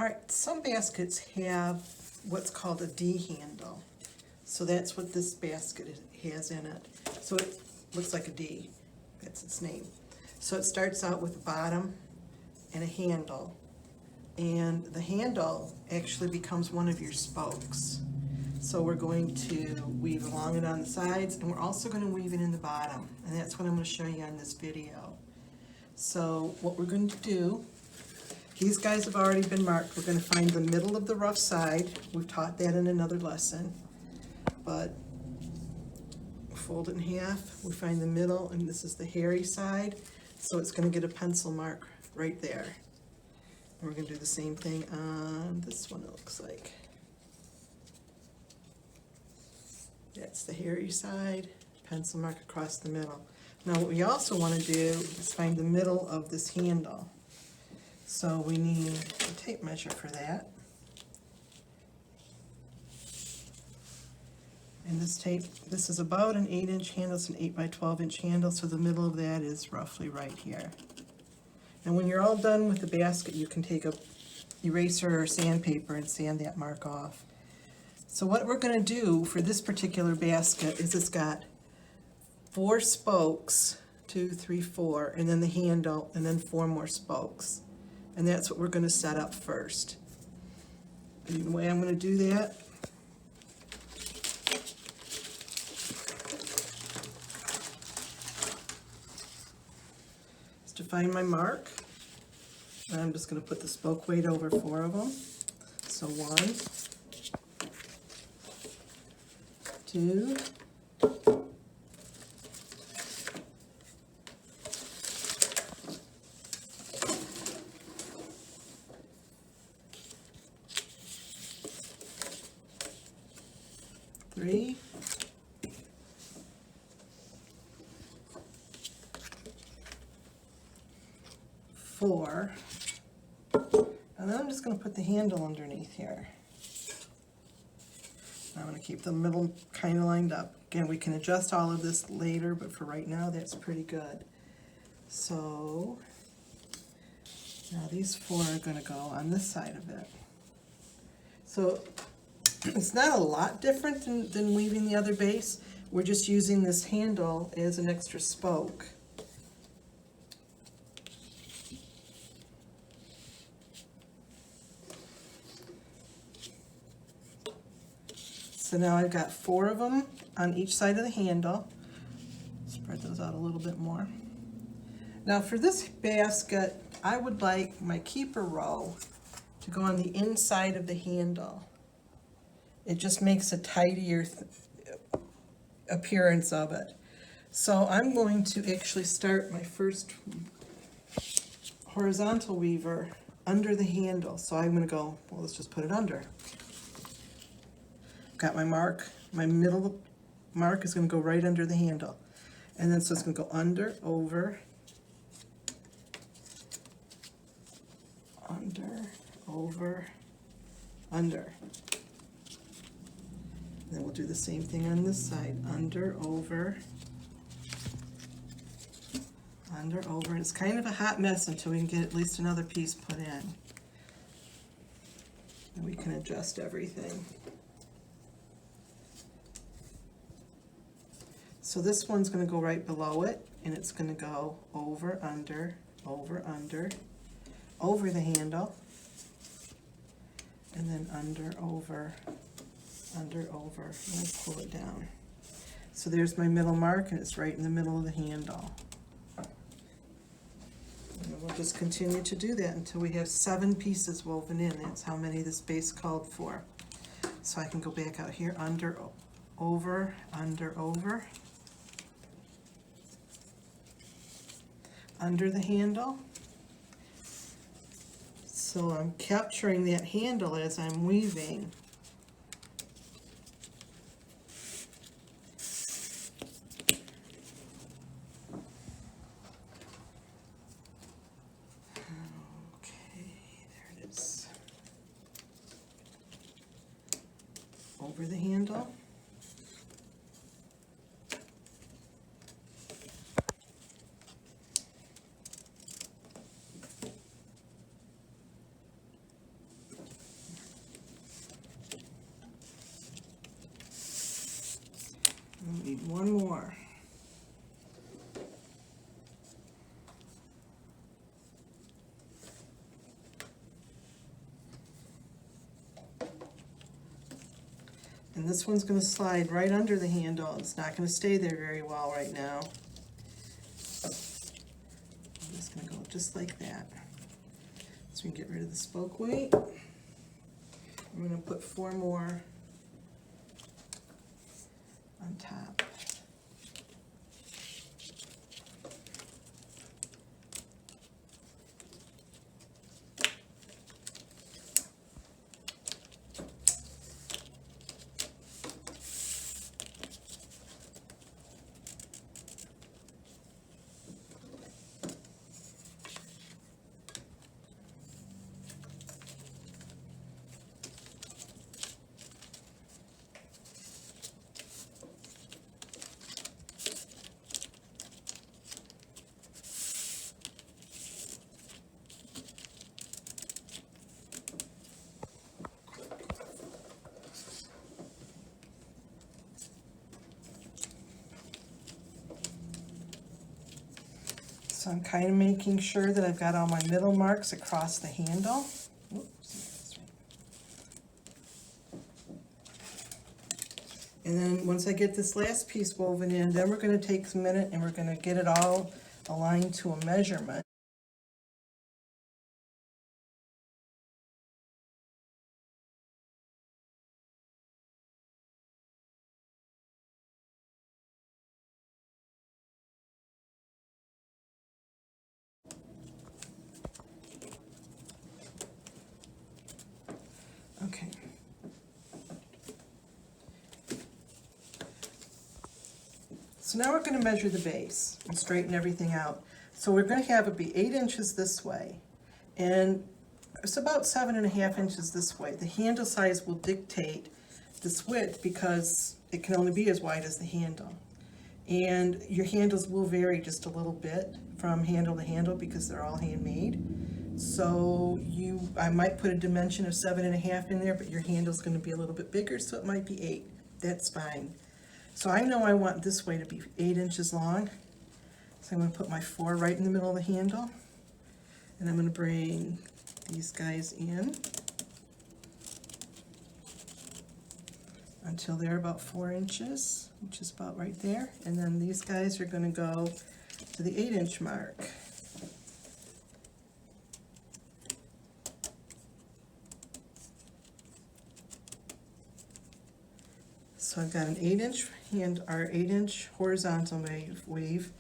Alright, some baskets have what's called a D handle. So that's what this basket has in it. So it looks like a D. That's its name. So it starts out with a bottom and a handle. And the handle actually becomes one of your spokes. So we're going to weave along it on the sides, and we're also going to weave it in the bottom. And that's what I'm going to show you on this video. So what we're going to do, these guys have already been marked. We're going to find the middle of the rough side. We've taught that in another lesson. But fold it in half, we find the middle, and this is the hairy side. So it's going to get a pencil mark right there. And we're going to do the same thing on this one, it looks like. That's the hairy side, pencil mark across the middle. Now what we also want to do is find the middle of this handle. So we need a tape measure for that. And this tape, this is about an 8-inch handle, it's an 8 by 12-inch handle, so the middle of that is roughly right here. And when you're all done with the basket, you can take a eraser or sandpaper and sand that mark off. So what we're going to do for this particular basket is it's got 4 spokes, 2, 3, 4, and then the handle, and then 4 more spokes. And that's what we're going to set up first. And the way I'm going to do that, is to find my mark. And I'm just going to put the spoke weight over 4 of them. So 1, 2, 3, 4, and then I'm just going to put the handle underneath here. I'm going to keep the middle kind of lined up. Again, we can adjust all of this later, but for right now, that's pretty good. So now these 4 are going to go on this side of it. So it's not a lot different than weaving the other base. We're just using this handle as an extra spoke. So now I've got 4 of them on each side of the handle. Spread those out a little bit more. Now for this basket, I would like my keeper row to go on the inside of the handle. It just makes a tidier appearance of it. So I'm going to actually start my first horizontal weaver under the handle. So I'm going to go, well, let's just put it under. Got my mark. My middle mark is going to go right under the handle. And then so it's going to go under, over, over, under. And then we'll do the same thing on this side. Under, over, under, over. It's kind of a hot mess until we can get at least another piece put in. And we can adjust everything. So this one's going to go right below it, and it's going to go over, under, over the handle, and then under, over, and pull it down. So there's my middle mark, and it's right in the middle of the handle. And we'll just continue to do that until we have 7 pieces woven in. That's how many this base called for. So I can go back out here, under, over, under the handle. So I'm capturing that handle as I'm weaving. Okay, there it is. Over the handle. more. And this one's going to slide right under the handle. It's not going to stay there very well right now. I'm just going to go just like that. So we can get rid of the spoke weight. I'm going to put 4 more on top. So I'm kind of making sure that I've got all my middle marks across the handle. Oops. And then once I get this last piece woven in, then we're going to take a minute and we're going to get it all aligned to a measurement. Okay. So now we're going to measure the base and straighten everything out. So we're going to have it be 8 inches this way, and it's about 7.5 inches this way. The handle size will dictate this width because it can only be as wide as the handle. And your handles will vary just a little bit from handle to handle because they're all handmade. So I might put a dimension of 7.5 in there, but your handle's going to be a little bit bigger, so it might be 8. That's fine. So I know I want this way to be 8 inches long. So I'm going to put my 4 right in the middle of the handle. And I'm going to bring these guys in until they're about 4 inches, which is about right there. And then these guys are going to go to the 8-inch mark. So I've got an 8-inch hand, or 8-inch horizontal weave,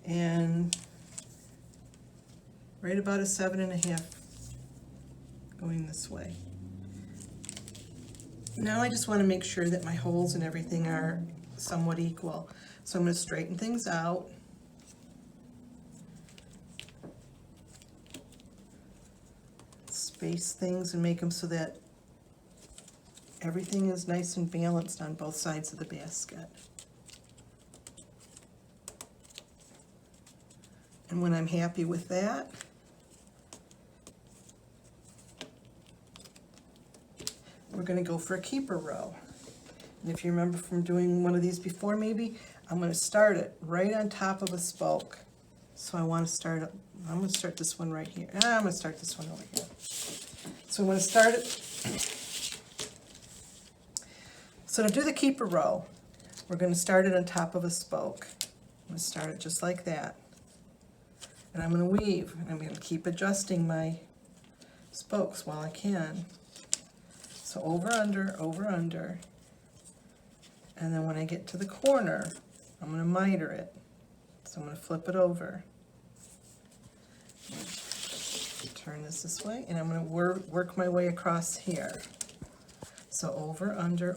and right about a 7.5 going this way. Now I just want to make sure that my holes and everything are somewhat equal. So I'm going to straighten things out. Space things and make them so that everything is nice and balanced on both sides of the basket. And when I'm happy with that, we're going to go for a keeper row. And if you remember from doing one of these before, maybe, I'm going to start it right on top of a spoke. So I'm going to start this one right here. I'm going to start this one over here. So I'm going to start it. So to do the keeper row, we're going to start it on top of a spoke. I'm going to start it just like that. And I'm going to weave, and I'm going to keep adjusting my spokes while I can. So over, under, and then when I get to the corner, I'm going to miter it. So I'm going to flip it over. Turn this way, and I'm going to work my way across here. So over, under,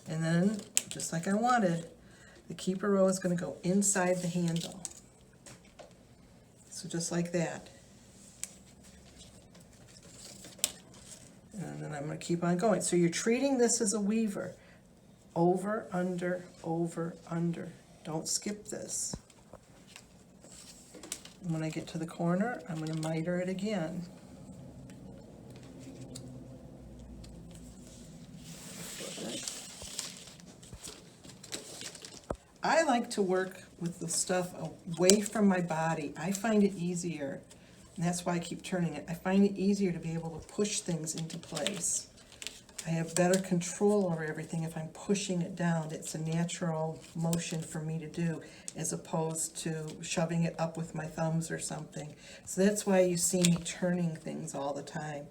and then, just like I wanted, the keeper row is going to go inside the handle. So just like that. And then I'm going to keep on going. So you're treating this as a weaver. Over, under, under. Don't skip this. And when I get to the corner, I'm going to miter it again. I like to work with the stuff away from my body. I find it easier, and that's why I keep turning it. I find it easier to be able to push things into place. I have better control over everything if I'm pushing it down. It's a natural motion for me to do, as opposed to shoving it up with my thumbs or something. So that's why you see me turning things all the time.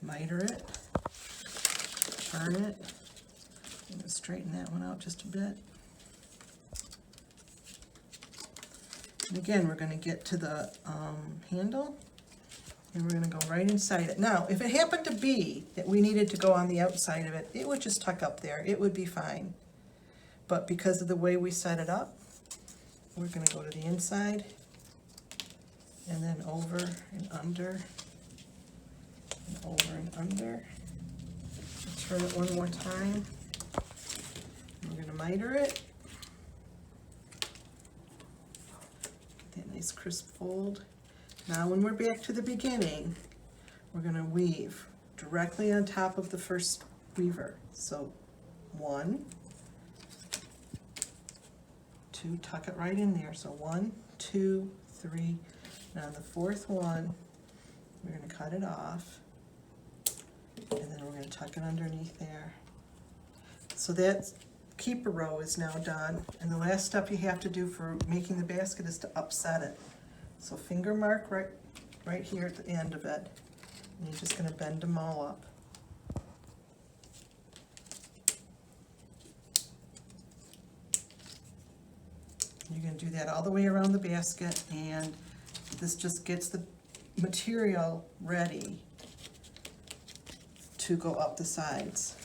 Miter it, turn it. I'm going to straighten that one out just a bit. And again, we're going to get to the handle, and we're going to go right inside it. Now, if it happened to be that we needed to go on the outside of it, it would just tuck up there. It would be fine. But because of the way we set it up, we're going to go to the inside, and then over and under, and over and under. Turn it one more time. We're going to miter it. Get that nice crisp fold. Now when we're back to the beginning, we're going to weave directly on top of the first weaver. So 1, 2, tuck it right in there. So 1, 2, 3. Now on the fourth one, we're going to cut it off, and then we're going to tuck it underneath there. So that keeper row is now done, and the last step you have to do for making the basket is to upset it. So finger mark right here at the end of it, and you're just going to bend them all up. You're going to do that all the way around the basket, and this just gets the material ready to go up the sides.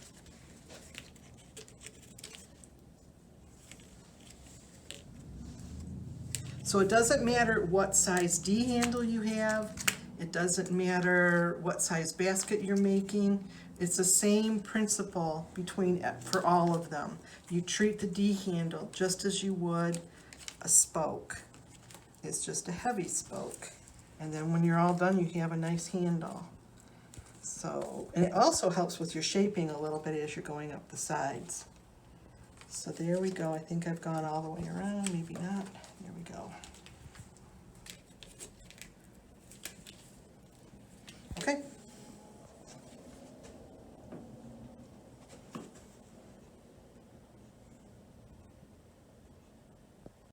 So it doesn't matter what size D handle you have, it doesn't matter what size basket you're making, it's the same principle for all of them. You treat the D handle just as you would a spoke. It's just a heavy spoke. And then when you're all done, you have a nice handle. So, and it also helps with your shaping a little bit as you're going up the sides. So there we go. I think I've gone all the way around, maybe not. There we go.